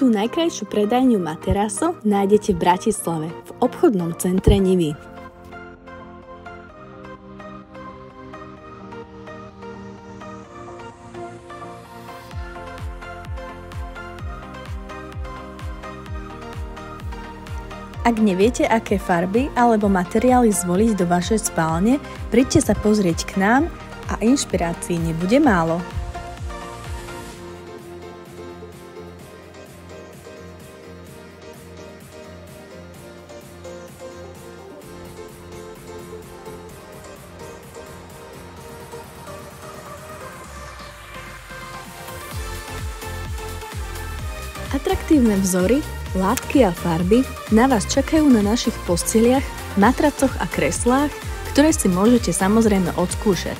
Tú najkrajšiu predajňu Materaso nájdete v Bratislave, v obchodnom centre Nivy. Ak neviete, aké farby alebo materiály zvoliť do vašej spálne, príďte sa pozrieť k nám a inšpirácií nebude málo. Atraktívne vzory, látky a farby na vás čakajú na našich posteliach, matracoch a kreslách, ktoré si môžete samozrejme odskúšať.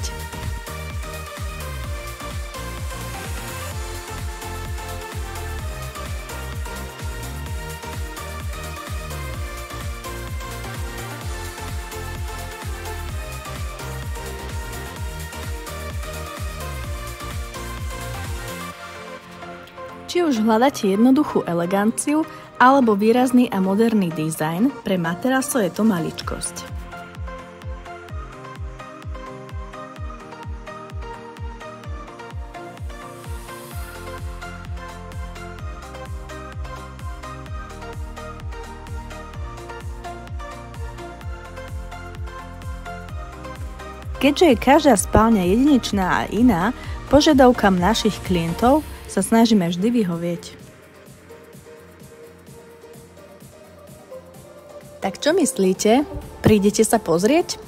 Či už hľadáte jednoduchú eleganciu alebo výrazný a moderný dizajn, pre Materaso je to maličkosť. Keďže je každá spálňa jedinečná a iná, požiadavkám našich klientov sa snažíme vždy vyhovieť. Tak čo myslíte? Prídete sa pozrieť?